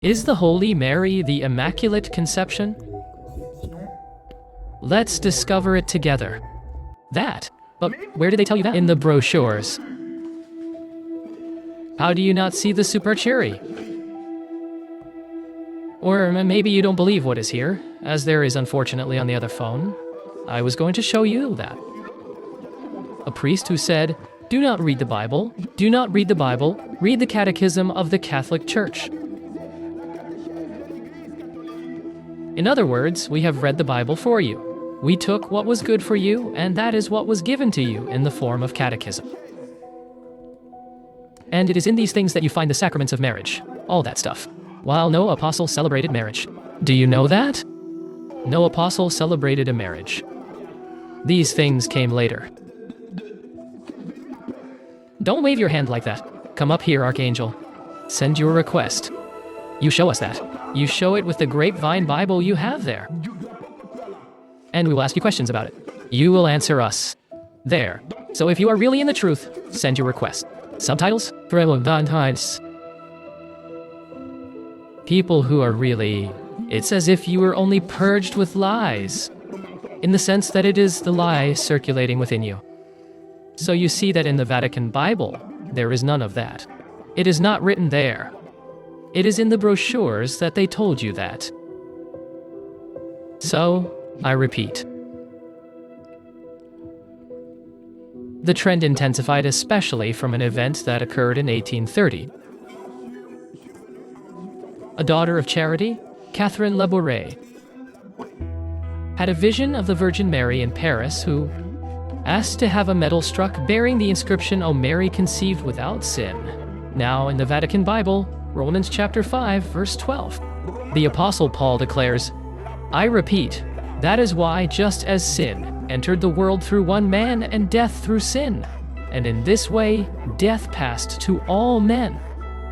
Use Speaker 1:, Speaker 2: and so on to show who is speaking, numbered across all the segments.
Speaker 1: Is the Holy Mary the Immaculate Conception? Let's discover it together. That? But where did they tell you that? In the brochures. How do you not see the supercherry? Or maybe you don't believe what is here, as there is unfortunately on the other phone. I was going to show you that. A priest who said, "Do not read the Bible, do not read the Bible, read the Catechism of the Catholic Church." In other words, we have read the Bible for you. We took what was good for you, and that is what was given to you in the form of catechism. And it is in these things that you find the sacraments of marriage, all that stuff. While no apostle celebrated marriage. Do you know that? No apostle celebrated a marriage. These things came later. Don't wave your hand like that. Come up here, Archangel. Send your request. You show us that. You show it with the grapevine Bible you have there. And we will ask you questions about it. You will answer us. There. So if you are really in the truth, send your request. Subtitles? People who are really... It's as if you were only purged with lies. In the sense that it is the lie circulating within you. So you see that in the Vatican Bible, there is none of that. It is not written there. It is in the brochures that they told you that. So, I repeat. The trend intensified especially from an event that occurred in 1830. A daughter of charity, Catherine Labouré, had a vision of the Virgin Mary in Paris who asked to have a medal struck bearing the inscription, "O Mary conceived without sin." Now in the Vatican Bible, Romans chapter 5, verse 12, the Apostle Paul declares, "I repeat, that is why just as sin entered the world through one man and death through sin, and in this way death passed to all men,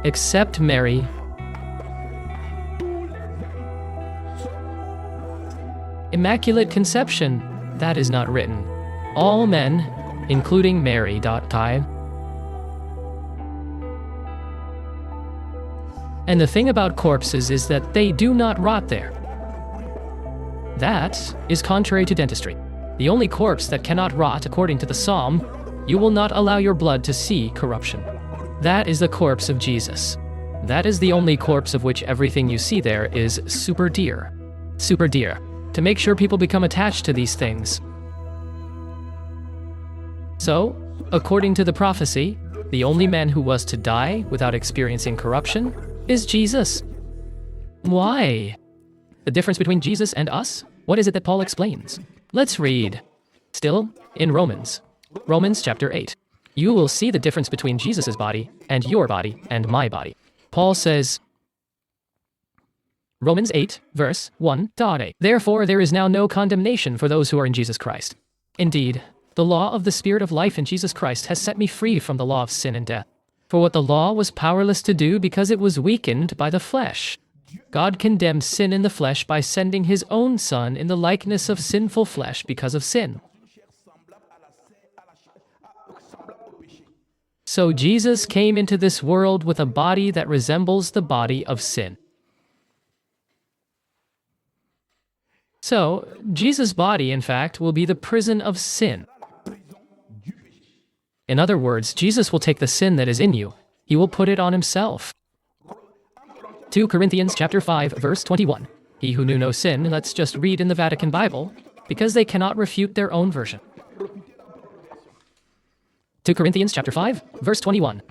Speaker 1: except Mary." Immaculate Conception, that is not written. All men, including Mary. And the thing about corpses is that they do not rot there. That is contrary to dentistry. The only corpse that cannot rot, according to the Psalm, "You will not allow your blood to see corruption." That is the corpse of Jesus. That is the only corpse of which everything you see there is super dear. Super dear. To make sure people become attached to these things. So, according to the prophecy, the only man who was to die without experiencing corruption is Jesus. Why? The difference between Jesus and us? What is it that Paul explains? Let's read. Still, in Romans chapter 8. You will see the difference between Jesus' body and your body and my body. Paul says, Romans 8, verse 1. Therefore there is now no condemnation for those who are in Jesus Christ. Indeed, the law of the Spirit of life in Jesus Christ has set me free from the law of sin and death. For what the law was powerless to do because it was weakened by the flesh, God condemned sin in the flesh by sending his own Son in the likeness of sinful flesh because of sin. So Jesus came into this world with a body that resembles the body of sin. So, Jesus' body, in fact, will be the prison of sin. In other words, Jesus will take the sin that is in you. He will put it on himself. 2 Corinthians chapter 5, verse 21. He who knew no sin, let's just read in the Vatican Bible, because they cannot refute their own version. 2 Corinthians chapter 5, verse 21.